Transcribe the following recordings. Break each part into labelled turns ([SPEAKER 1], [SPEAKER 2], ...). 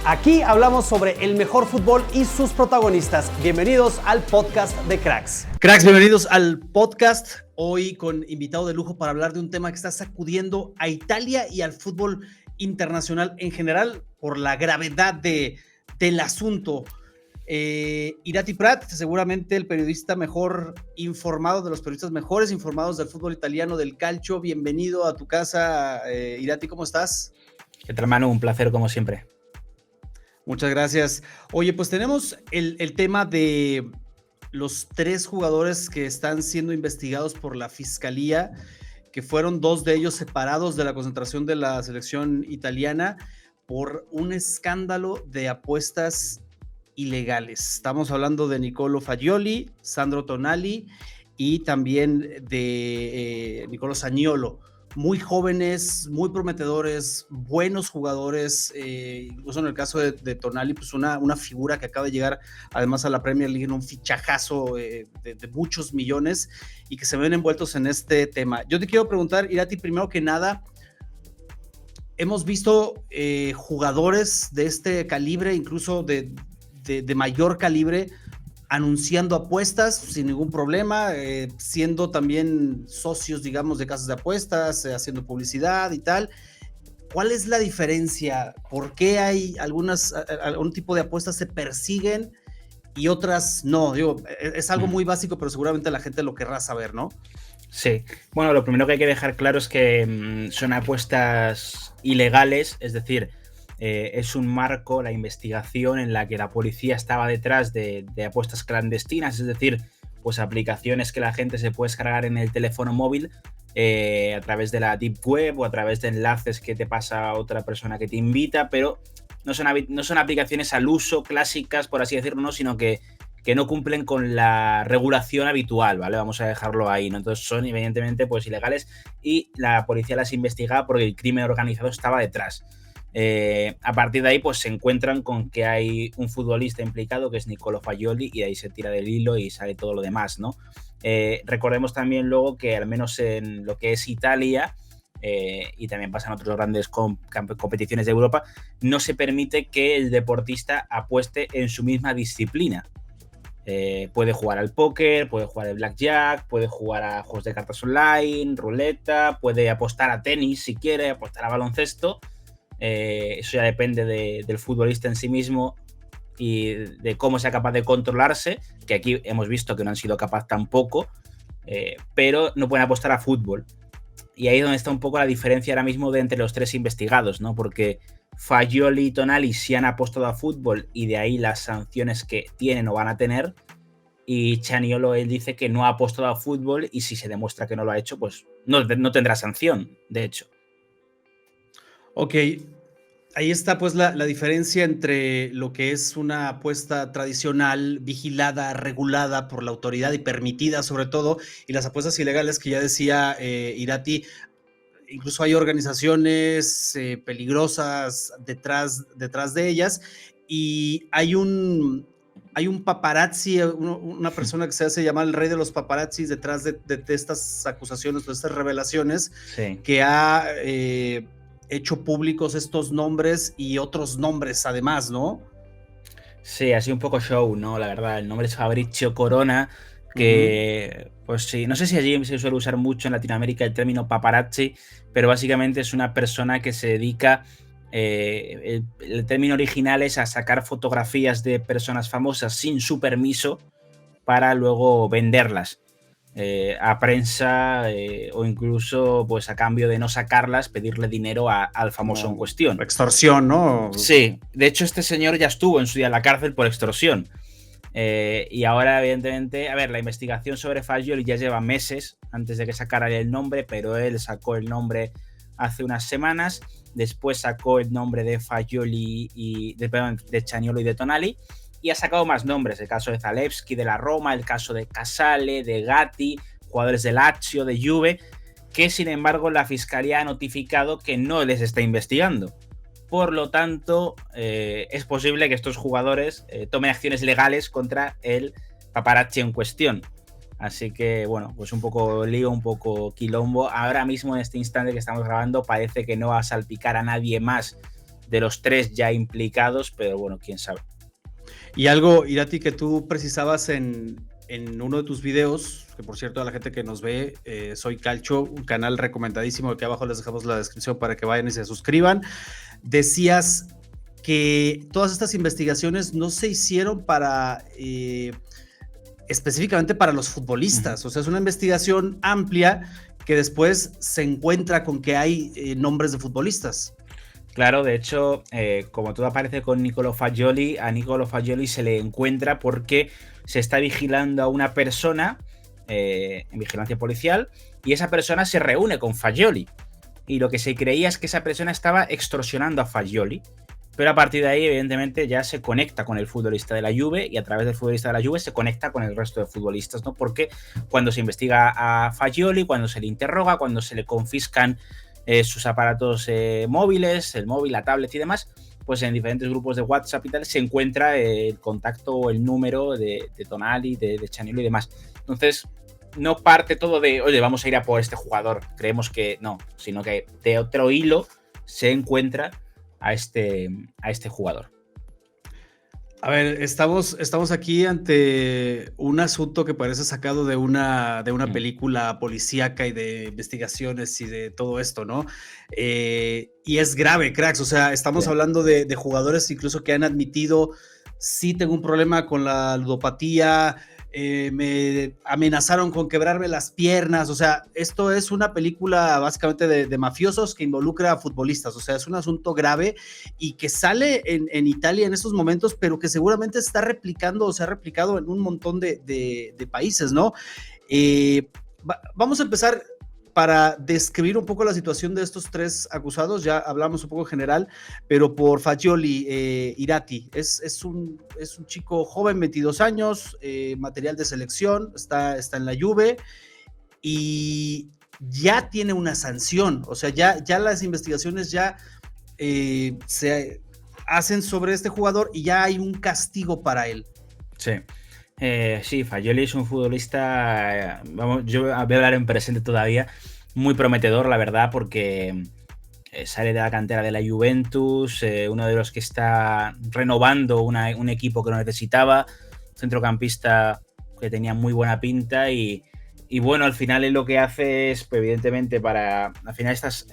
[SPEAKER 1] Aquí hablamos sobre el mejor fútbol y sus protagonistas. Bienvenidos al podcast de Cracks. Cracks, bienvenidos al podcast. Hoy con invitado de lujo para hablar de un tema que está sacudiendo a Italia y al fútbol internacional en general por la gravedad del asunto. Irati Prat, seguramente el periodista mejor informado, de los periodistas mejores informados del fútbol italiano, del calcio. Bienvenido a tu casa, Irati, ¿cómo estás?
[SPEAKER 2] ¿Qué tal, Manu? Un placer como siempre.
[SPEAKER 1] Muchas gracias. Oye, pues tenemos el tema de los 3 jugadores que están siendo investigados por la Fiscalía, que fueron 2 de ellos separados de la concentración de la selección italiana por un escándalo de apuestas ilegales. Estamos hablando de Niccolò Fagioli, Sandro Tonali y también de Niccolò Zaniolo. Muy jóvenes, muy prometedores, buenos jugadores, incluso en el caso de Tonali, pues una figura que acaba de llegar además a la Premier League en un fichajazo de muchos millones y que se ven envueltos en este tema. Yo te quiero preguntar, Irati, primero que nada, hemos visto jugadores de este calibre, incluso de mayor calibre, anunciando apuestas sin ningún problema, siendo también socios, digamos, de casas de apuestas, haciendo publicidad y tal. ¿Cuál es la diferencia? ¿Por qué hay algún tipo de apuestas se persiguen y otras no? Digo, es algo muy básico, pero seguramente la gente lo querrá saber, ¿no?
[SPEAKER 2] Sí. Bueno, lo primero que hay que dejar claro es que son apuestas ilegales, es decir, es un marco, la investigación en la que la policía estaba detrás de apuestas clandestinas, es decir, pues aplicaciones que la gente se puede descargar en el teléfono móvil a través de la Deep Web o a través de enlaces que te pasa otra persona que te invita, pero no son aplicaciones al uso clásicas, por así decirlo, ¿no? Sino que no cumplen con la regulación habitual, ¿vale? Vamos a dejarlo ahí, ¿no? Entonces son evidentemente pues ilegales y la policía las investigaba porque el crimen organizado estaba detrás. A partir de ahí pues se encuentran con que hay un futbolista implicado que es Niccolò Fagioli y de ahí se tira del hilo y sale todo lo demás, ¿no? Recordemos también luego que al menos en lo que es Italia y también pasa en otras grandes competiciones de Europa, no se permite que el deportista apueste en su misma disciplina. Puede jugar al póker, puede jugar al blackjack, puede jugar a juegos de cartas online, ruleta, puede apostar a tenis si quiere, apostar a baloncesto. Eso ya depende del futbolista en sí mismo y de cómo sea capaz de controlarse, que aquí hemos visto que no han sido capaces tampoco, pero no pueden apostar a fútbol. Y ahí es donde está un poco la diferencia ahora mismo entre los 3 investigados, ¿no? Porque Fagioli y Tonali sí han apostado a fútbol y de ahí las sanciones que tienen o van a tener. Y Zaniolo, él dice que no ha apostado a fútbol y si se demuestra que no lo ha hecho, pues no tendrá sanción, de hecho.
[SPEAKER 1] Ok, ahí está pues la diferencia entre lo que es una apuesta tradicional, vigilada, regulada por la autoridad y permitida sobre todo, y las apuestas ilegales que ya decía Irati. Incluso hay organizaciones peligrosas detrás de ellas y hay un paparazzi, una persona que se hace llamar el rey de los paparazzis detrás de estas acusaciones, de estas revelaciones,
[SPEAKER 2] sí,
[SPEAKER 1] que ha hecho públicos estos nombres y otros nombres además, ¿no?
[SPEAKER 2] Sí, ha sido un poco show, ¿no? La verdad, el nombre es Fabrizio Corona, que pues sí, no sé si allí se suele usar mucho en Latinoamérica el término paparazzi, pero básicamente es una persona que se dedica, el término original es a sacar fotografías de personas famosas sin su permiso para luego venderlas a prensa o incluso pues a cambio de no sacarlas, pedirle dinero al famoso en cuestión.
[SPEAKER 1] Extorsión, ¿no?
[SPEAKER 2] Sí, de hecho este señor ya estuvo en su día en la cárcel por extorsión. Y ahora, evidentemente, a ver, la investigación sobre Fagioli ya lleva meses antes de que sacara el nombre, pero él sacó el nombre hace unas semanas. Después sacó el nombre de Fagioli de Zaniolo y de Tonali. Y ha sacado más nombres, el caso de Zalewski de la Roma, el caso de Casale, de Gatti, jugadores de Lazio, de Juve, que sin embargo la Fiscalía ha notificado que no les está investigando. Por lo tanto, es posible que estos jugadores tomen acciones legales contra el paparazzi en cuestión. Así que, bueno, pues un poco lío, un poco quilombo. Ahora mismo, en este instante que estamos grabando, parece que no va a salpicar a nadie más de los tres ya implicados, pero bueno, quién sabe.
[SPEAKER 1] Y algo, Irati, que tú precisabas en uno de tus videos, que por cierto a la gente que nos ve, Soy Calcho, un canal recomendadísimo, aquí abajo les dejamos la descripción para que vayan y se suscriban. Decías que todas estas investigaciones no se hicieron para específicamente para los futbolistas, o sea, es una investigación amplia que después se encuentra con que hay nombres de futbolistas.
[SPEAKER 2] Claro, de hecho, como todo aparece con Niccolò Fagioli, a Niccolò Fagioli se le encuentra porque se está vigilando a una persona en vigilancia policial y esa persona se reúne con Fagioli. Y lo que se creía es que esa persona estaba extorsionando a Fagioli. Pero a partir de ahí, evidentemente, ya se conecta con el futbolista de la Juve y a través del futbolista de la Juve se conecta con el resto de futbolistas, ¿no? Porque cuando se investiga a Fagioli, cuando se le interroga, cuando se le confiscan sus aparatos móviles, el móvil, la tablet y demás, pues en diferentes grupos de WhatsApp y tal se encuentra el contacto o el número de Tonali, de Zaniolo y demás. Entonces, no parte todo de, oye, vamos a ir a por este jugador. Creemos que no, sino que de otro hilo se encuentra a este jugador.
[SPEAKER 1] A ver, estamos aquí ante un asunto que parece sacado de una película policíaca y de investigaciones y de todo esto, ¿no? Y es grave, cracks. O sea, estamos hablando de jugadores incluso que han admitido, sí tengo un problema con la ludopatía, me amenazaron con quebrarme las piernas. O sea, esto es una película básicamente de mafiosos que involucra a futbolistas. O sea, es un asunto grave y que sale en Italia en estos momentos, pero que seguramente está replicando o se ha replicado en un montón de países, ¿no? Vamos a empezar para describir un poco la situación de estos tres acusados. Ya hablamos un poco en general, pero por Fagioli, Irati, es un chico joven, 22 años, material de selección, está en la Juve y ya tiene una sanción. O sea, ya las investigaciones ya se hacen sobre este jugador y ya hay un castigo para él.
[SPEAKER 2] Sí. Sí, Fagioli es un futbolista, vamos, yo voy a hablar en presente todavía, muy prometedor, la verdad, porque sale de la cantera de la Juventus, uno de los que está renovando un equipo que lo necesitaba, centrocampista que tenía muy buena pinta y bueno, al final él lo que hace es, pues, evidentemente, al final estás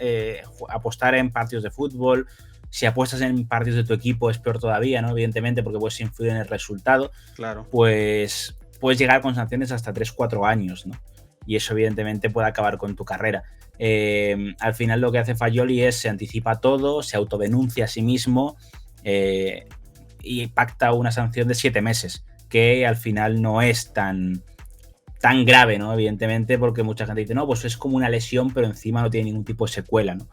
[SPEAKER 2] apostar en partidos de fútbol. Si apuestas en partidos de tu equipo es peor todavía, ¿no? Evidentemente, porque puedes influir en el resultado.
[SPEAKER 1] Claro.
[SPEAKER 2] Pues puedes llegar con sanciones hasta 3-4 años, ¿no? Y eso, evidentemente, puede acabar con tu carrera. Al final, lo que hace Fagioli es se anticipa todo, se autodenuncia a sí mismo y pacta una sanción de 7 meses, que al final no es tan grave, ¿no? Evidentemente, porque mucha gente dice, no, pues es como una lesión, pero encima no tiene ningún tipo de secuela, ¿no?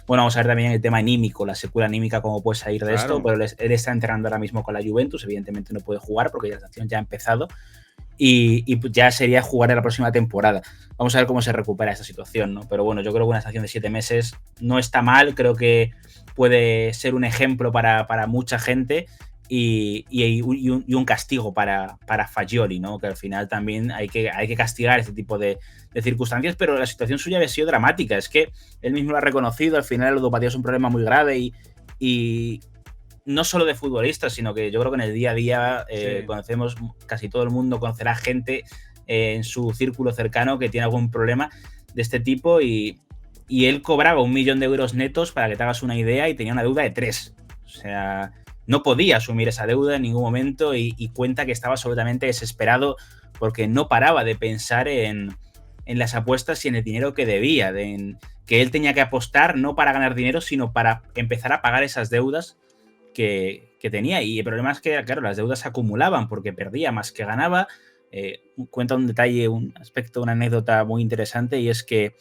[SPEAKER 2] Bueno, vamos a ver también el tema anímico, la secuela anímica, cómo puede salir de esto, pero él está entrenando ahora mismo con la Juventus, evidentemente no puede jugar porque ya la sanción ya ha empezado y ya sería jugar en la próxima temporada. Vamos a ver cómo se recupera esta situación, ¿no? Pero bueno, yo creo que una sanción de 7 meses no está mal, creo que puede ser un ejemplo para mucha gente y un castigo para Fagioli, ¿no? Que al final también hay que castigar este tipo de circunstancias, pero la situación suya había sido dramática. Es que él mismo lo ha reconocido, al final la ludopatía es un problema muy grave y no solo de futbolistas, sino que yo creo que en el día a día conocemos, casi todo el mundo conocerá gente en su círculo cercano que tiene algún problema de este tipo y él cobraba 1 millón de euros netos, para que te hagas una idea, y tenía una deuda de 3. O sea, no podía asumir esa deuda en ningún momento y cuenta que estaba absolutamente desesperado porque no paraba de pensar en las apuestas y en el dinero que debía, que él tenía que apostar no para ganar dinero, sino para empezar a pagar esas deudas que tenía. Y el problema es que, claro, las deudas se acumulaban porque perdía más que ganaba. Cuenta un detalle, un aspecto, una anécdota muy interesante, y es que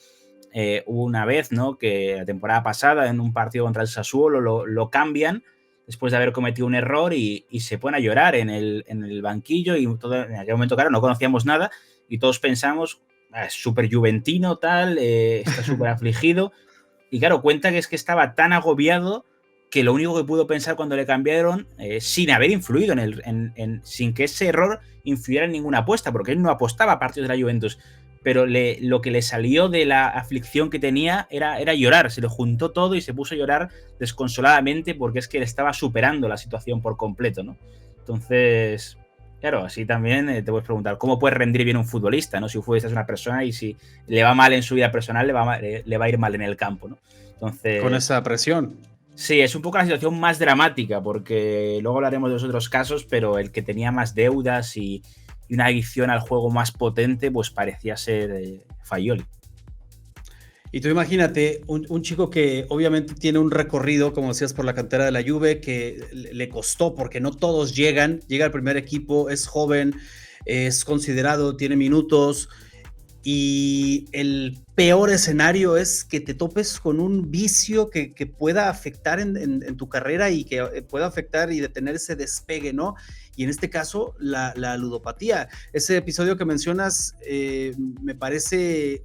[SPEAKER 2] hubo una vez, ¿no?, que la temporada pasada en un partido contra el Sassuolo lo cambian después de haber cometido un error y se pone a llorar en el banquillo y todo, en aquel momento, claro, no conocíamos nada y todos pensamos, es súper juventino, tal, está súper afligido, y claro, cuenta que es que estaba tan agobiado que lo único que pudo pensar cuando le cambiaron, sin haber influido sin que ese error influyera en ninguna apuesta, porque él no apostaba a partidos de la Juventus, pero lo que le salió de la aflicción que tenía era llorar, se le juntó todo y se puso a llorar desconsoladamente porque es que le estaba superando la situación por completo, ¿no? Entonces, claro, así también te puedes preguntar, ¿cómo puede rendir bien un futbolista, ¿no? Si un futbolista es una persona y si le va mal en su vida personal, le va a ir mal en el campo, ¿no? Entonces,
[SPEAKER 1] con esa presión.
[SPEAKER 2] sí, es un poco la situación más dramática, porque luego hablaremos de los otros casos, pero el que tenía más deudas y una adicción al juego más potente, pues parecía ser Faioli.
[SPEAKER 1] Y tú imagínate, un chico que obviamente tiene un recorrido, como decías, por la cantera de la Juve, que le costó, porque no todos llegan, llega al primer equipo, es joven, es considerado, tiene minutos, y el peor escenario es que te topes con un vicio que pueda afectar en tu carrera y que pueda afectar y detener ese despegue, ¿no? Y en este caso, la ludopatía. Ese episodio que mencionas me parece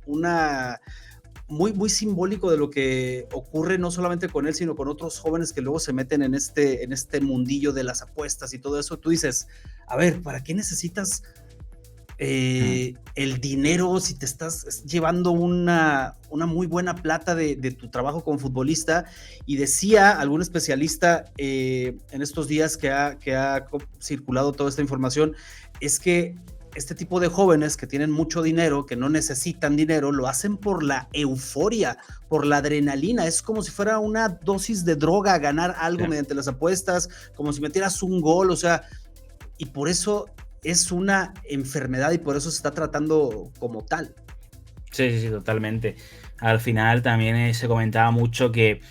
[SPEAKER 1] muy, muy simbólico de lo que ocurre no solamente con él, sino con otros jóvenes que luego se meten en este mundillo de las apuestas y todo eso. Tú dices, a ver, ¿para qué necesitas el dinero si te estás llevando una muy buena plata de tu trabajo como futbolista? Y decía algún especialista en estos días que ha circulado toda esta información, es que este tipo de jóvenes que tienen mucho dinero, que no necesitan dinero, lo hacen por la euforia, por la adrenalina. Es como si fuera una dosis de droga, ganar algo mediante las apuestas, como si metieras un gol, o sea, y por eso es una enfermedad y por eso se está tratando como tal.
[SPEAKER 2] Sí, totalmente. Al final también se comentaba mucho que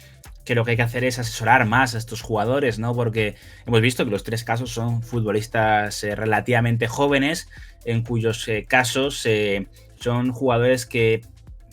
[SPEAKER 2] lo que hay que hacer es asesorar más a estos jugadores, ¿no? Porque hemos visto que los tres casos son futbolistas relativamente jóvenes, en cuyos casos son jugadores que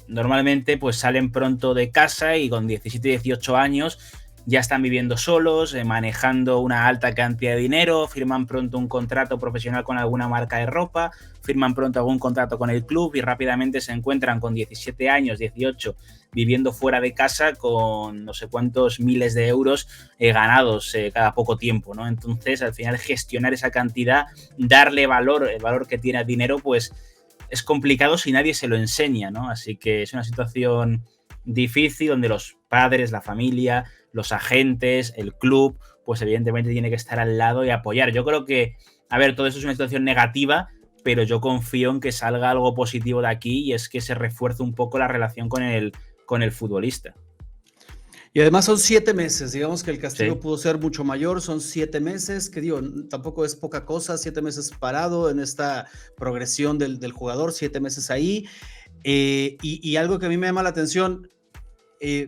[SPEAKER 2] normalmente pues salen pronto de casa y con 17, 18 años ya están viviendo solos, manejando una alta cantidad de dinero, firman pronto un contrato profesional con alguna marca de ropa, firman pronto algún contrato con el club y rápidamente se encuentran con 17 años, 18, viviendo fuera de casa con no sé cuántos miles de euros ganados cada poco tiempo, ¿no? Entonces, al final, gestionar esa cantidad, darle valor, el valor que tiene el dinero, pues es complicado si nadie se lo enseña, ¿no? Así que es una situación difícil donde los padres, la familia, los agentes, el club, pues evidentemente tiene que estar al lado y apoyar. Yo creo que, a ver, todo eso es una situación negativa, pero yo confío en que salga algo positivo de aquí y es que se refuerce un poco la relación con el futbolista.
[SPEAKER 1] Y además son 7 meses, digamos que el castigo pudo ser mucho mayor, son 7 meses, que digo, tampoco es poca cosa, 7 meses parado en esta progresión del jugador, 7 meses ahí. Y algo que a mí me llama la atención,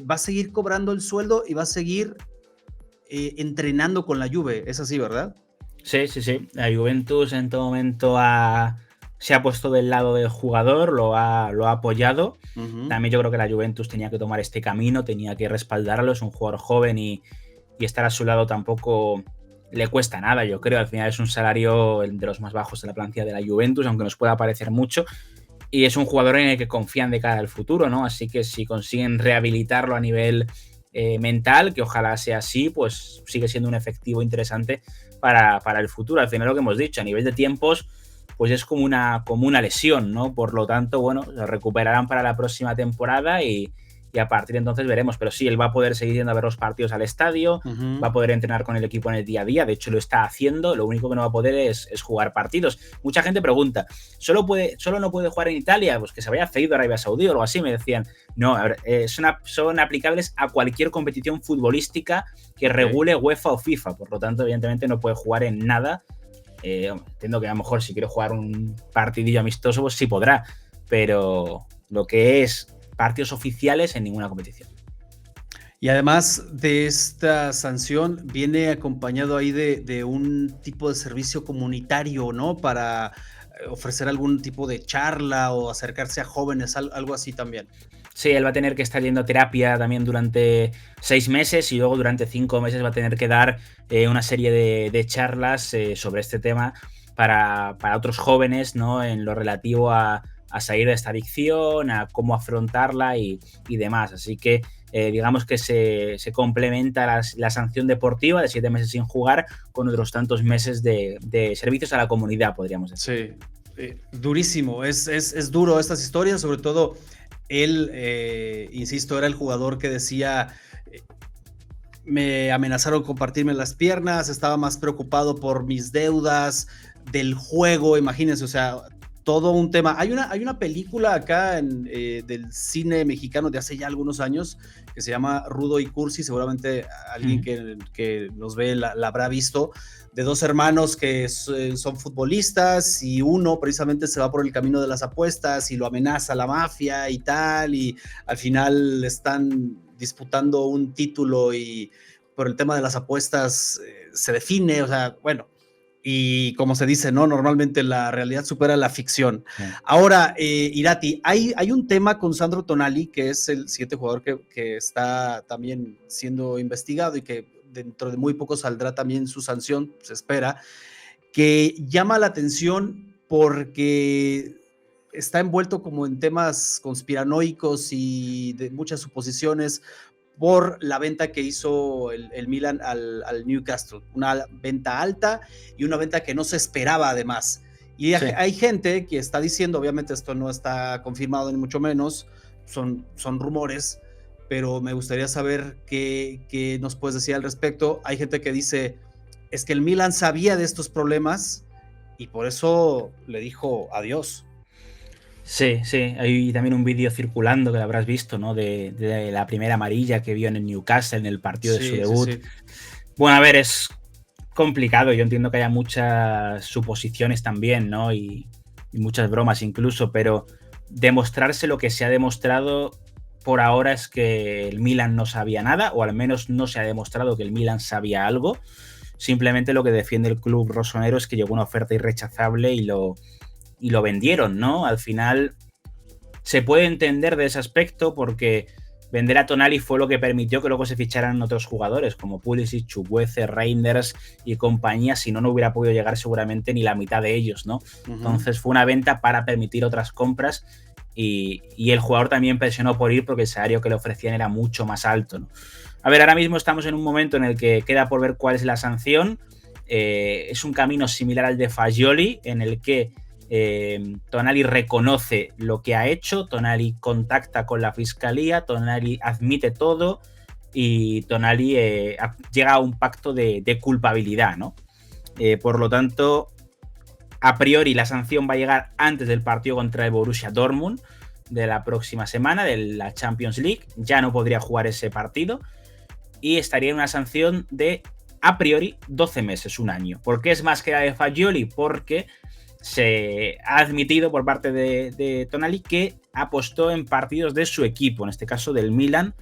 [SPEAKER 1] va a seguir cobrando el sueldo y va a seguir entrenando con la Juve, es así, ¿verdad?
[SPEAKER 2] Sí. La Juventus en todo momento se ha puesto del lado del jugador, lo ha apoyado. También yo creo que la Juventus tenía que tomar este camino, tenía que respaldarlo, es un jugador joven y estar a su lado tampoco le cuesta nada, yo creo. Al final es un salario de los más bajos de la plantilla de la Juventus, aunque nos pueda parecer mucho. Y es un jugador en el que confían de cara al futuro, ¿no? Así que si consiguen rehabilitarlo a nivel mental, que ojalá sea así, pues sigue siendo un efectivo interesante para el futuro. Al final lo que hemos dicho, a nivel de tiempos, pues es como una lesión, ¿no? Por lo tanto, bueno, lo recuperarán para la próxima temporada y a partir de entonces veremos. Pero sí, él va a poder seguir yendo a ver los partidos al estadio, va a poder entrenar con el equipo en el día a día, de hecho lo está haciendo, lo único que no va a poder es jugar partidos. Mucha gente pregunta, ¿solo no puede jugar en Italia? Pues que se vaya cedido a Arabia Saudí o algo así, me decían. No, a ver, son aplicables a cualquier competición futbolística que regule UEFA o FIFA, por lo tanto, evidentemente no puede jugar en nada. Entiendo que a lo mejor si quiere jugar un partidillo amistoso, pues sí podrá, pero lo que es partidos oficiales en ninguna competición.
[SPEAKER 1] Y además de esta sanción, viene acompañado ahí de un tipo de servicio comunitario, ¿no? Para ofrecer algún tipo de charla o acercarse a jóvenes, algo así también.
[SPEAKER 2] Sí, él va a tener que estar yendo a terapia también durante 6 meses y luego durante 5 meses va a tener que dar una serie de charlas sobre este tema para otros jóvenes, ¿no? En lo relativo a salir de esta adicción, a cómo afrontarla y demás. Así que digamos que se complementa la sanción deportiva de 7 meses sin jugar con otros tantos meses de servicios a la comunidad, podríamos decir.
[SPEAKER 1] Sí. Durísimo, es duro estas historias, sobre todo él, insisto, era el jugador que decía, me amenazaron con partirme las piernas, estaba más preocupado por mis deudas, del juego, imagínense, o sea, todo un tema. Hay una película acá del cine mexicano de hace ya algunos años que se llama Rudo y Cursi, seguramente alguien que nos ve la habrá visto, de dos hermanos que son futbolistas y uno precisamente se va por el camino de las apuestas y lo amenaza la mafia y tal, y al final están disputando un título y por el tema de las apuestas se define, o sea, bueno, y como se dice, ¿no? Normalmente la realidad supera la ficción. Sí. Ahora, Irati, hay un tema con Sandro Tonali, que es el siguiente jugador que está también siendo investigado y que dentro de muy poco saldrá también su sanción, se espera, que llama la atención porque está envuelto como en temas conspiranoicos y de muchas suposiciones por la venta que hizo el Milan al Newcastle, una venta alta y una venta que no se esperaba además. Y sí, hay gente que está diciendo, obviamente esto no está confirmado ni mucho menos, son rumores, pero me gustaría saber qué nos puedes decir al respecto. Hay gente que dice, es que el Milan sabía de estos problemas y por eso le dijo adiós.
[SPEAKER 2] Sí, hay también un vídeo circulando que lo habrás visto, ¿no? De la primera amarilla que vio en el Newcastle en el partido de su debut. Sí. Bueno, a ver, es complicado. Yo entiendo que haya muchas suposiciones también, ¿no? Y muchas bromas incluso, pero demostrarse lo que se ha demostrado por ahora es que el Milan no sabía nada, o al menos no se ha demostrado que el Milan sabía algo. Simplemente lo que defiende el club rosonero es que llegó una oferta irrechazable y lo vendieron, ¿no? Al final se puede entender de ese aspecto porque vender a Tonali fue lo que permitió que luego se ficharan otros jugadores como Pulisic, Chukwueze, Reinders y compañía. Si no, no hubiera podido llegar seguramente ni la mitad de ellos, ¿no? Entonces fue una venta para permitir otras compras y el jugador también presionó por ir porque el salario que le ofrecían era mucho más alto, ¿no? A ver, ahora mismo estamos en un momento en el que queda por ver cuál es la sanción. Es un camino similar al de Fagioli, en el que Tonali reconoce lo que ha hecho, Tonali contacta con la fiscalía, Tonali admite todo y Tonali llega a un pacto de culpabilidad, ¿no? Por lo tanto, a priori la sanción va a llegar antes del partido contra el Borussia Dortmund de la próxima semana, de la Champions League. Ya no podría jugar ese partido y estaría en una sanción de, a priori, 12 meses, un año. ¿Por qué es más que la de Fagioli? Porque se ha admitido por parte de Tonali que apostó en partidos de su equipo, en este caso del Milan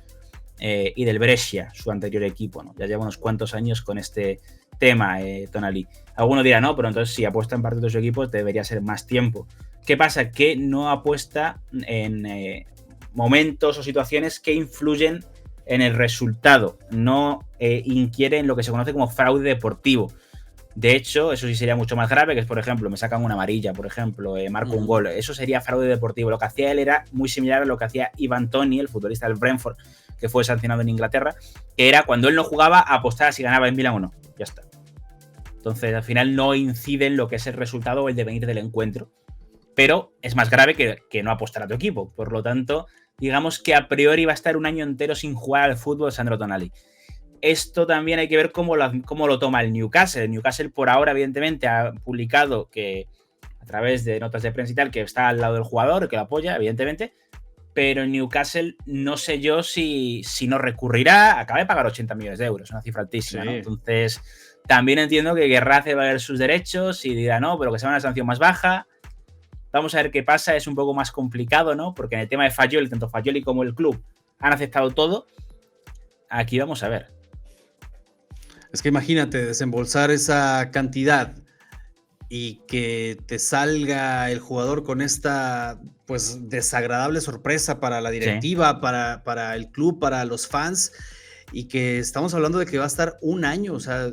[SPEAKER 2] y del Brescia, su anterior equipo, ¿no? Ya lleva unos cuantos años con este tema, Tonali. Alguno dirá, no, pero entonces si apuesta en partidos de su equipo debería ser más tiempo. ¿Qué pasa? Que no apuesta en momentos o situaciones que influyen en el resultado, no inquiere en lo que se conoce como fraude deportivo. De hecho, eso sí sería mucho más grave, que es, por ejemplo, me sacan una amarilla, por ejemplo, marco un gol. Eso sería fraude deportivo. Lo que hacía él era muy similar a lo que hacía Ivan Toney, el futbolista del Brentford, que fue sancionado en Inglaterra, que era cuando él no jugaba, apostar a si ganaba en Milan o no. Ya está. Entonces, al final no incide en lo que es el resultado o el devenir del encuentro. Pero es más grave que no apostar a tu equipo. Por lo tanto, digamos que a priori va a estar un año entero sin jugar al fútbol Sandro Tonali. Esto también hay que ver cómo lo toma el Newcastle. El Newcastle por ahora, evidentemente, ha publicado que a través de notas de prensa y tal, que está al lado del jugador, que lo apoya, evidentemente, pero el Newcastle no sé yo si no recurrirá. Acaba de pagar 80 millones de euros, una cifra altísima, sí, ¿no? Entonces, también entiendo que querrá hacer valer sus derechos y dirá, no, pero que sea una sanción más baja. Vamos a ver qué pasa, es un poco más complicado, ¿no? Porque en el tema de Fagioli, tanto Fagioli como el club han aceptado todo. Aquí vamos a ver.
[SPEAKER 1] Es que imagínate desembolsar esa cantidad y que te salga el jugador con esta pues desagradable sorpresa para la directiva, sí, para el club, para los fans, y que estamos hablando de que va a estar un año, o sea,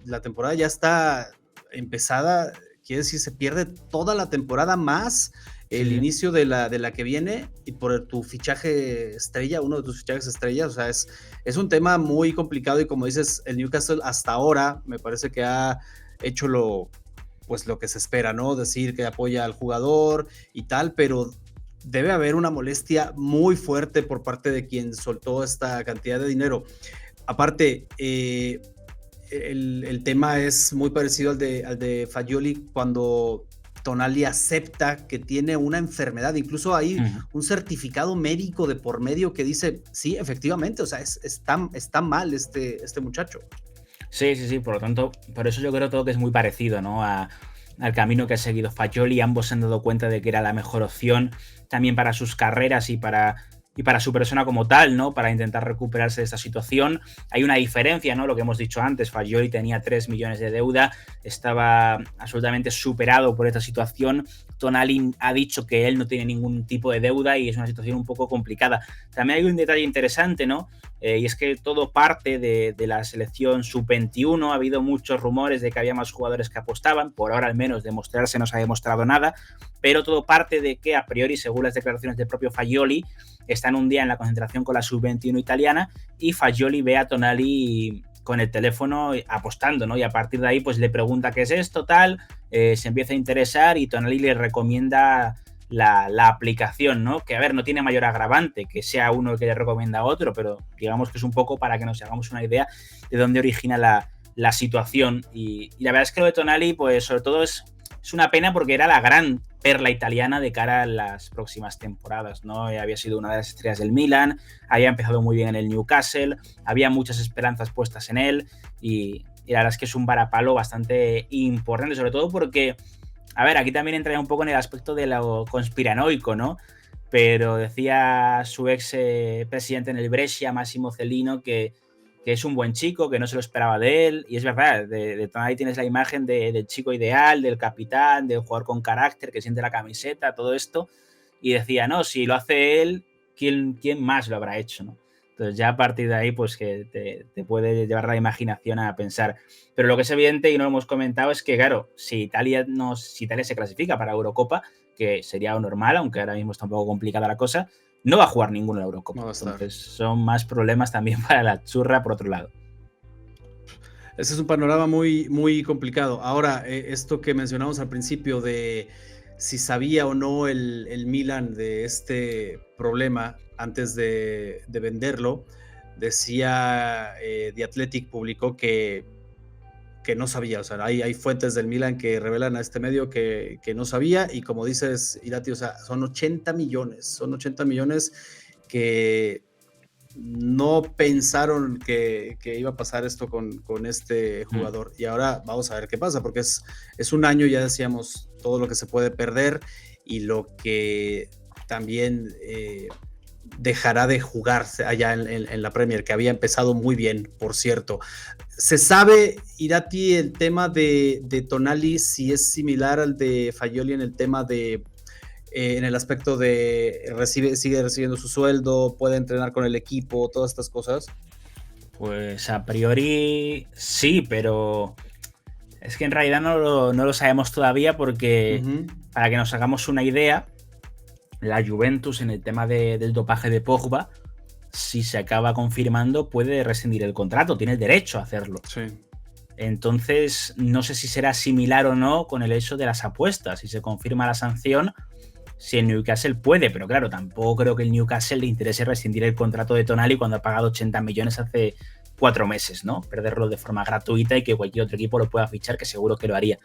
[SPEAKER 1] la temporada ya está empezada, quiere decir, se pierde toda la temporada más el inicio de la que viene, y por tu fichaje estrella, uno de tus fichajes estrellas, o sea, es un tema muy complicado, y como dices, el Newcastle hasta ahora me parece que ha hecho lo pues lo que se espera, ¿no? Decir que apoya al jugador y tal, pero debe haber una molestia muy fuerte por parte de quien soltó esta cantidad de dinero. Aparte, el tema es muy parecido al de Fagioli cuando Tonali acepta que tiene una enfermedad. Incluso hay un certificado médico de por medio que dice, sí, efectivamente, o sea, está mal este muchacho.
[SPEAKER 2] Sí, por lo tanto, por eso yo creo todo que es muy parecido, ¿no? Al camino que ha seguido Fagioli. Ambos se han dado cuenta de que era la mejor opción también para sus carreras y para su persona como tal, ¿no? Para intentar recuperarse de esta situación. Hay una diferencia, ¿no? Lo que hemos dicho antes, Fagioli tenía 3 millones de deuda, estaba absolutamente superado por esta situación. Tonali ha dicho que él no tiene ningún tipo de deuda y es una situación un poco complicada. También hay un detalle interesante, ¿no? Y es que todo parte de la selección sub-21. Ha habido muchos rumores de que había más jugadores que apostaban. Por ahora, al menos, demostrarse no se ha demostrado nada. Pero todo parte de que, a priori, según las declaraciones del propio Fagioli, están un día en la concentración con la sub-21 italiana y Fagioli ve a Tonali con el teléfono apostando, ¿no? Y a partir de ahí, pues le pregunta qué es esto, tal, se empieza a interesar y Tonali le recomienda la aplicación, ¿no? Que, a ver, no tiene mayor agravante que sea uno el que le recomienda a otro, pero digamos que es un poco para que nos hagamos una idea de dónde origina la situación. Y la verdad es que lo de Tonali, pues sobre todo es una pena porque era la gran perla italiana de cara a las próximas temporadas, ¿no? Había sido una de las estrellas del Milan, había empezado muy bien en el Newcastle, había muchas esperanzas puestas en él y la verdad es que es un varapalo bastante importante, sobre todo porque, a ver, aquí también entra un poco en el aspecto de lo conspiranoico, ¿no? Pero decía su ex presidente en el Brescia, Massimo Cellino, que es un buen chico, que no se lo esperaba de él, y es verdad, de Tonali tienes la imagen del chico ideal, del capitán, del jugador con carácter, que siente la camiseta, todo esto, y decía, no, si lo hace él, ¿quién más lo habrá hecho, no? Entonces ya a partir de ahí, pues que te puede llevar la imaginación a pensar. Pero lo que es evidente, y no lo hemos comentado, es que, claro, si Italia se clasifica para Eurocopa, que sería normal, aunque ahora mismo está un poco complicada la cosa, no va a jugar ninguno en la Eurocopa. No, entonces son más problemas también para la churra por otro lado.
[SPEAKER 1] Ese es un panorama muy, muy complicado. Ahora, esto que mencionamos al principio de si sabía o no el Milan de este problema antes de venderlo, decía The Athletic, publicó que no sabía, o sea, hay fuentes del Milan que revelan a este medio que no sabía, y como dices, Irati, o sea, son 80 millones que no pensaron que iba a pasar esto con este jugador, y ahora vamos a ver qué pasa, porque es un año, ya decíamos, todo lo que se puede perder y lo que también dejará de jugarse allá en la Premier, que había empezado muy bien, por cierto. ¿Se sabe, Irati, el tema de Tonali, si es similar al de Fagioli en el tema de, en el aspecto de sigue recibiendo su sueldo, puede entrenar con el equipo, todas estas cosas?
[SPEAKER 2] Pues a priori sí, pero es que en realidad no lo sabemos todavía porque, para que nos hagamos una idea, la Juventus en el tema del dopaje de Pogba, si se acaba confirmando, puede rescindir el contrato, tiene el derecho a hacerlo.
[SPEAKER 1] Sí.
[SPEAKER 2] Entonces, no sé si será similar o no con el hecho de las apuestas. Si se confirma la sanción, si el Newcastle puede, pero claro, tampoco creo que el Newcastle le interese rescindir el contrato de Tonali cuando ha pagado 80 millones hace 4 meses, ¿no? Perderlo de forma gratuita y que cualquier otro equipo lo pueda fichar, que seguro que lo haría.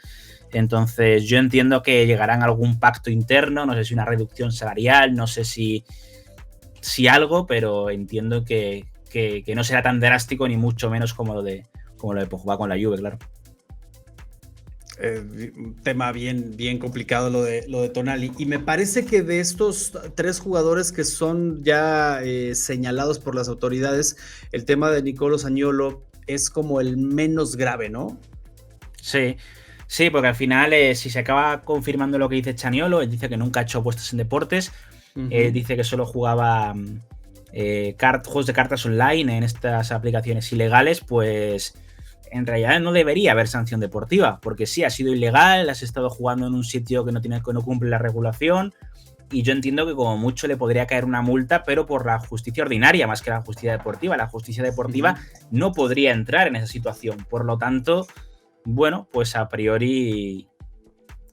[SPEAKER 2] Entonces, yo entiendo que llegarán a algún pacto interno, no sé si una reducción salarial, no sé si algo, pero entiendo que no será tan drástico, ni mucho menos como lo de Pogba con la Juve, claro.
[SPEAKER 1] Un tema bien complicado lo de Tonali, y me parece que de estos 3 jugadores que son ya señalados por las autoridades, el tema de Nicolo Zaniolo es como el menos grave, ¿no?
[SPEAKER 2] Sí, porque al final, si se acaba confirmando lo que dice Zaniolo, él dice que nunca ha hecho apuestas en deportes, dice que solo jugaba juegos de cartas online en estas aplicaciones ilegales, pues en realidad no debería haber sanción deportiva, porque sí, ha sido ilegal, has estado jugando en un sitio que no cumple la regulación, y yo entiendo que como mucho le podría caer una multa, pero por la justicia ordinaria más que la justicia deportiva. La justicia deportiva no podría entrar en esa situación, por lo tanto, bueno, pues a priori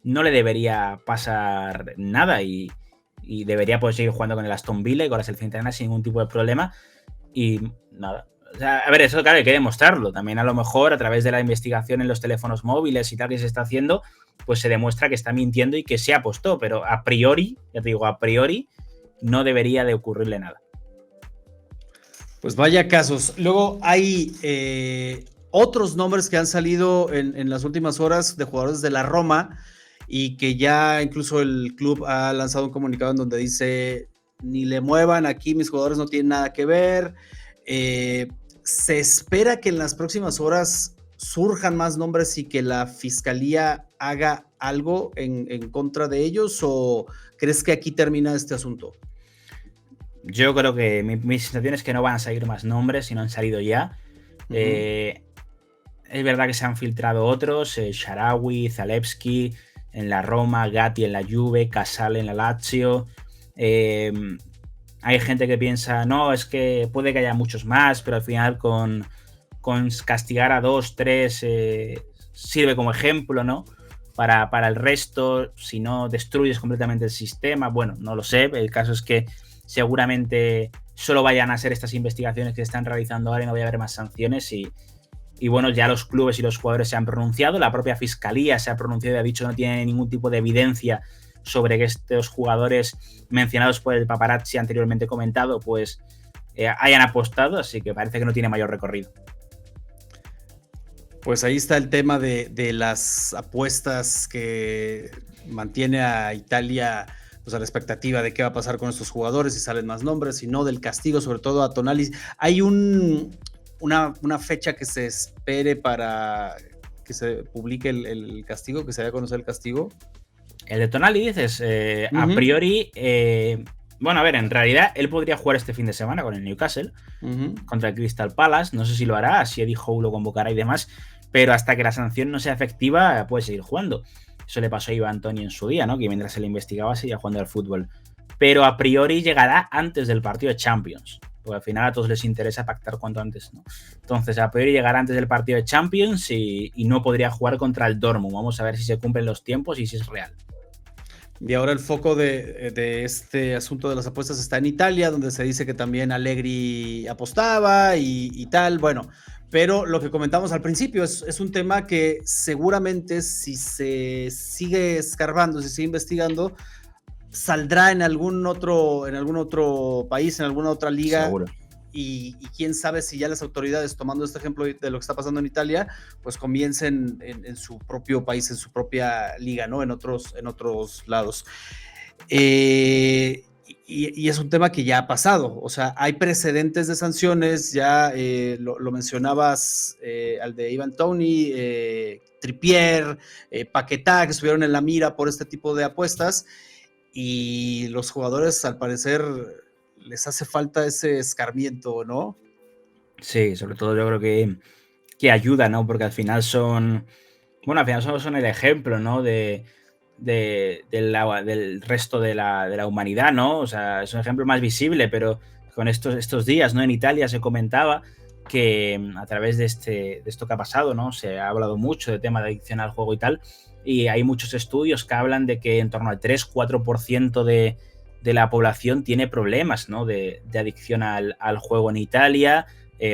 [SPEAKER 2] no le debería pasar nada y debería poder seguir jugando con el Aston Villa y con la selección italiana sin ningún tipo de problema. Y nada. O sea, a ver, eso claro, hay que demostrarlo. También a lo mejor a través de la investigación en los teléfonos móviles y tal que se está haciendo, pues se demuestra que está mintiendo y que se apostó. Pero a priori, ya te digo, a priori no debería de ocurrirle nada.
[SPEAKER 1] Pues vaya casos. Luego hay otros nombres que han salido en las últimas horas de jugadores de la Roma y que ya incluso el club ha lanzado un comunicado en donde dice: ni le muevan, aquí mis jugadores no tienen nada que ver. Se espera que en las próximas horas surjan más nombres y que la fiscalía haga algo en contra de ellos, ¿o crees que aquí termina este asunto?
[SPEAKER 2] Yo creo que mi sensación es que no van a salir más nombres, si no han salido ya. Es verdad que se han filtrado otros, Shaarawy, Zalewski en la Roma, Gatti en la Juve, Casale en la Lazio. Hay gente que piensa, no, es que puede que haya muchos más, pero al final con castigar a 2, 3 sirve como ejemplo, ¿no? Para el resto, si no destruyes completamente el sistema, bueno, no lo sé. El caso es que seguramente solo vayan a ser estas investigaciones que se están realizando ahora y no vaya a haber más sanciones y bueno, ya los clubes y los jugadores se han pronunciado, la propia fiscalía se ha pronunciado y ha dicho que no tiene ningún tipo de evidencia sobre que estos jugadores mencionados por el paparazzi anteriormente comentado pues hayan apostado, así que parece que no tiene mayor recorrido.
[SPEAKER 1] Pues ahí está el tema de las apuestas que mantiene a Italia pues a la expectativa de qué va a pasar con estos jugadores, si salen más nombres, si no, del castigo, sobre todo a Tonali. Hay una fecha que se espere para que se publique el castigo, que se dé a conocer el castigo.
[SPEAKER 2] El de Tonali dices, a priori, bueno, a ver, en realidad él podría jugar este fin de semana con el Newcastle contra el Crystal Palace, no sé si lo hará, si Eddie Howe lo convocará y demás, pero hasta que la sanción no sea efectiva puede seguir jugando. Eso le pasó a Ivan Toney en su día, ¿no? Que mientras se le investigaba seguía jugando al fútbol. Pero a priori llegará antes del partido de Champions, porque al final a todos les interesa pactar cuanto antes, ¿no? Entonces, a priori llegará antes del partido de Champions y no podría jugar contra el Dortmund. Vamos a ver si se cumplen los tiempos y si es real.
[SPEAKER 1] Y ahora el foco de este asunto de las apuestas está en Italia, donde se dice que también Allegri apostaba y tal. Bueno, pero lo que comentamos al principio es un tema que seguramente si se sigue escarbando, si sigue investigando, saldrá en algún otro país, en alguna otra liga.
[SPEAKER 2] Seguro.
[SPEAKER 1] Y quién sabe si ya las autoridades, tomando este ejemplo de lo que está pasando en Italia, pues comiencen en su propio país, en su propia liga, ¿no? En otros lados. Y es un tema que ya ha pasado, o sea, hay precedentes de sanciones, ya lo mencionabas al de Ivan Toney, Trippier, Paquetá, que estuvieron en la mira por este tipo de apuestas, y los jugadores al parecer les hace falta ese escarmiento, ¿no?
[SPEAKER 2] Sí, sobre todo yo creo que ayuda, ¿no? Porque al final son el ejemplo, ¿no? Del resto de la humanidad, ¿no? O sea, es un ejemplo más visible, pero con estos días, ¿no? En Italia se comentaba que a través de esto que ha pasado, ¿no? Se ha hablado mucho del tema de adicción al juego y tal, y hay muchos estudios que hablan de que en torno al 3-4% de la población tiene problemas, ¿no? de adicción al juego en Italia,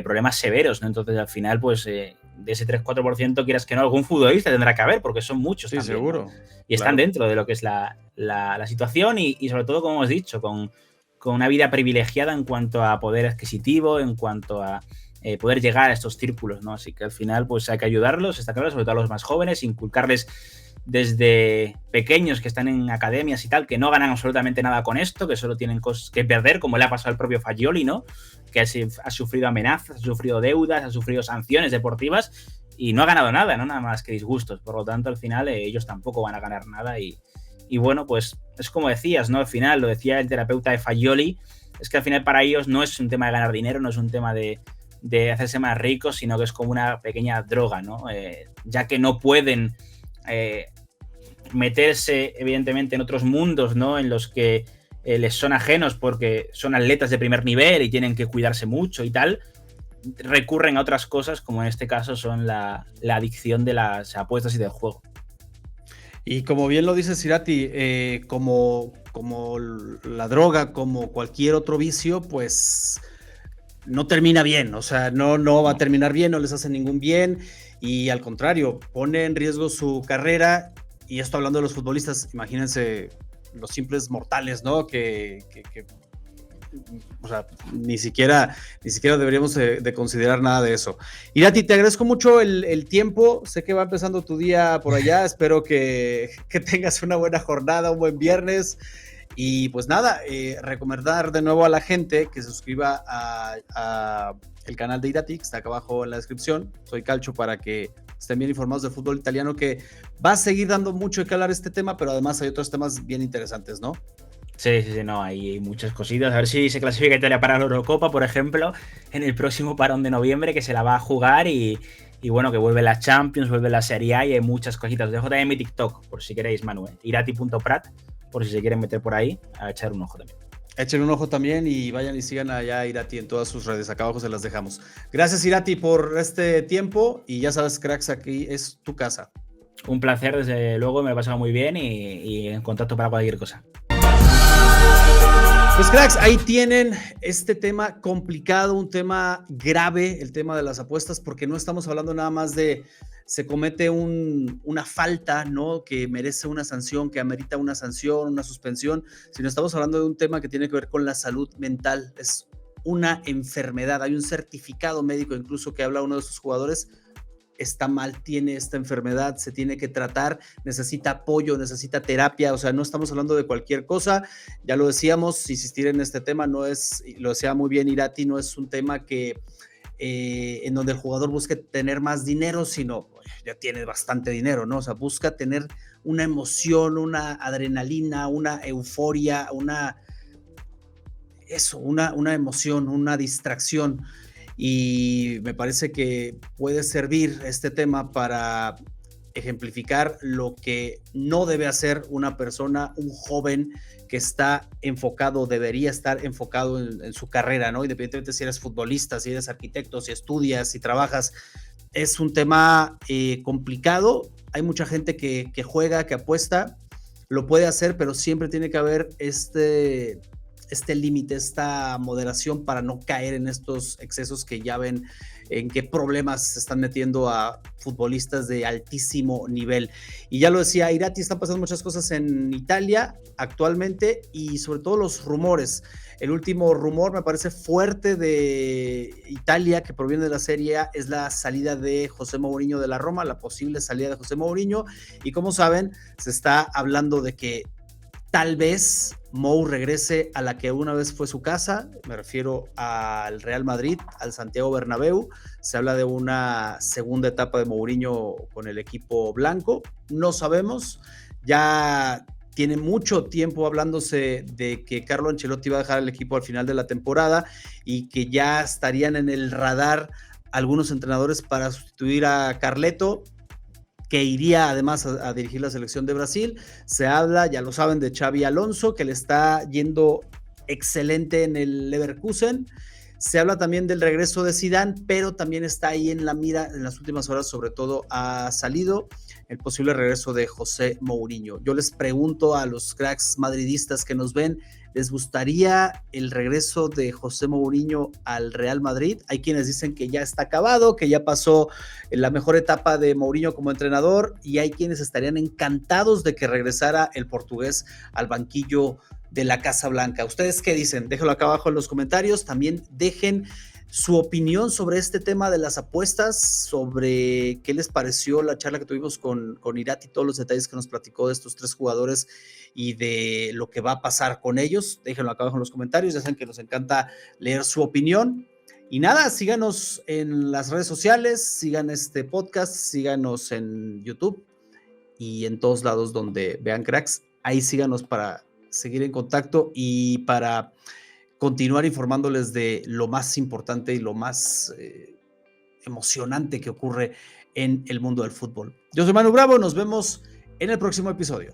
[SPEAKER 2] problemas severos, ¿no? Entonces, al final, pues, de ese 3-4%, quieras que no, algún futbolista tendrá que haber, porque son muchos
[SPEAKER 1] sí,
[SPEAKER 2] también,
[SPEAKER 1] seguro.
[SPEAKER 2] ¿no? Y están dentro de lo que es la situación y sobre todo, como hemos dicho, con una vida privilegiada en cuanto a poder adquisitivo, en cuanto a poder llegar a estos círculos, ¿no? Así que al final, pues, hay que ayudarlos, está claro, sobre todo a los más jóvenes, inculcarles desde pequeños que están en academias y tal, que no ganan absolutamente nada con esto, que solo tienen cosas que perder, como le ha pasado al propio Fagioli, ¿no? Que ha sufrido amenazas, ha sufrido deudas, ha sufrido sanciones deportivas y no ha ganado nada, ¿no? Nada más que disgustos. Por lo tanto, al final ellos tampoco van a ganar nada y bueno, pues es como decías, ¿no? Al final, lo decía el terapeuta de Fagioli, es que al final para ellos no es un tema de ganar dinero, no es un tema de hacerse más ricos, sino que es como una pequeña droga, ¿no? Ya que no pueden meterse evidentemente en otros mundos, ¿no? En los que les son ajenos porque son atletas de primer nivel y tienen que cuidarse mucho y tal, recurren a otras cosas como en este caso son la adicción de las apuestas y del juego.
[SPEAKER 1] Y como bien lo dice Irati, como la droga, como cualquier otro vicio, pues no termina bien, o sea, no va a terminar bien, no les hace ningún bien, y al contrario, pone en riesgo su carrera. Y esto hablando de los futbolistas, imagínense los simples mortales, ¿no? O sea, ni siquiera deberíamos de considerar nada de eso. Irati, te agradezco mucho el tiempo, sé que va empezando tu día por allá, espero que tengas una buena jornada, un buen viernes. Y pues nada, recomendar de nuevo a la gente que se suscriba a el canal de Irati, que está acá abajo en la descripción. Soy Calcho, para que estén bien informados del fútbol italiano, que va a seguir dando mucho que hablar este tema, pero además hay otros temas bien interesantes, ¿no?
[SPEAKER 2] Sí, no, hay muchas cositas. A ver si se clasifica Italia para la Eurocopa, por ejemplo, en el próximo parón de noviembre, que se la va a jugar y bueno, que vuelve la Champions, vuelve la Serie A y hay muchas cositas. Os dejo también mi TikTok, por si queréis, Manuel. Irati.prat, por si se quieren meter por ahí, a echar un ojo también.
[SPEAKER 1] Echen un ojo también y vayan y sigan allá a Irati en todas sus redes. Acá abajo se las dejamos. Gracias, Irati, por este tiempo. Y ya sabes, cracks, aquí es tu casa.
[SPEAKER 2] Un placer, desde luego, me lo he pasado muy bien y en contacto para cualquier cosa.
[SPEAKER 1] Pues cracks, ahí tienen este tema complicado, un tema grave, el tema de las apuestas, porque no estamos hablando nada más de se comete una falta, ¿no? Que merece una sanción, que amerita una sanción, una suspensión, sino estamos hablando de un tema que tiene que ver con la salud mental. Es una enfermedad, hay un certificado médico incluso que habla uno de sus jugadores. Está mal, tiene esta enfermedad, se tiene que tratar, necesita apoyo, necesita terapia. O sea, no estamos hablando de cualquier cosa. Ya lo decíamos, insistir en este tema no es, lo decía muy bien Irati, no es un tema que en donde el jugador busque tener más dinero, sino ya tiene bastante dinero, ¿no? O sea, busca tener una emoción, una adrenalina, una euforia, una emoción, una distracción. Y me parece que puede servir este tema para ejemplificar lo que no debe hacer una persona, un joven que está enfocado, debería estar enfocado en su carrera, ¿no? Independientemente si eres futbolista, si eres arquitecto, si estudias, si trabajas. Es un tema complicado. Hay mucha gente que juega, que apuesta, lo puede hacer, pero siempre tiene que haber este límite, esta moderación para no caer en estos excesos que ya ven en qué problemas se están metiendo a futbolistas de altísimo nivel. Y ya lo decía Irati, están pasando muchas cosas en Italia actualmente y sobre todo los rumores. El último rumor me parece fuerte de Italia, que proviene de la Serie A, es la salida de José Mourinho de la Roma, la posible salida de José Mourinho. Y como saben, se está hablando de que tal vez Mou regrese a la que una vez fue su casa, me refiero al Real Madrid, al Santiago Bernabéu. Se habla de una segunda etapa de Mourinho con el equipo blanco, no sabemos. Ya tiene mucho tiempo hablándose de que Carlo Ancelotti va a dejar el equipo al final de la temporada y que ya estarían en el radar algunos entrenadores para sustituir a Carleto, que iría además a dirigir la selección de Brasil. Se habla, ya lo saben, de Xabi Alonso, que le está yendo excelente en el Leverkusen. Se habla también del regreso de Zidane, pero también está ahí en la mira, en las últimas horas sobre todo ha salido el posible regreso de José Mourinho. Yo les pregunto a los cracks madridistas que nos ven, ¿les gustaría el regreso de José Mourinho al Real Madrid? Hay quienes dicen que ya está acabado, que ya pasó la mejor etapa de Mourinho como entrenador, y hay quienes estarían encantados de que regresara el portugués al banquillo de la Casa Blanca. ¿Ustedes qué dicen? Déjenlo acá abajo en los comentarios. También dejen su opinión sobre este tema de las apuestas, sobre qué les pareció la charla que tuvimos con Irati, todos los detalles que nos platicó de estos tres jugadores y de lo que va a pasar con ellos. Déjenlo acá abajo en los comentarios, ya saben que nos encanta leer su opinión. Y nada, síganos en las redes sociales, sigan este podcast, síganos en YouTube y en todos lados donde vean cracks. Ahí síganos para seguir en contacto y para continuar informándoles de lo más importante y lo más emocionante que ocurre en el mundo del fútbol. Yo soy Manu Bravo, nos vemos en el próximo episodio.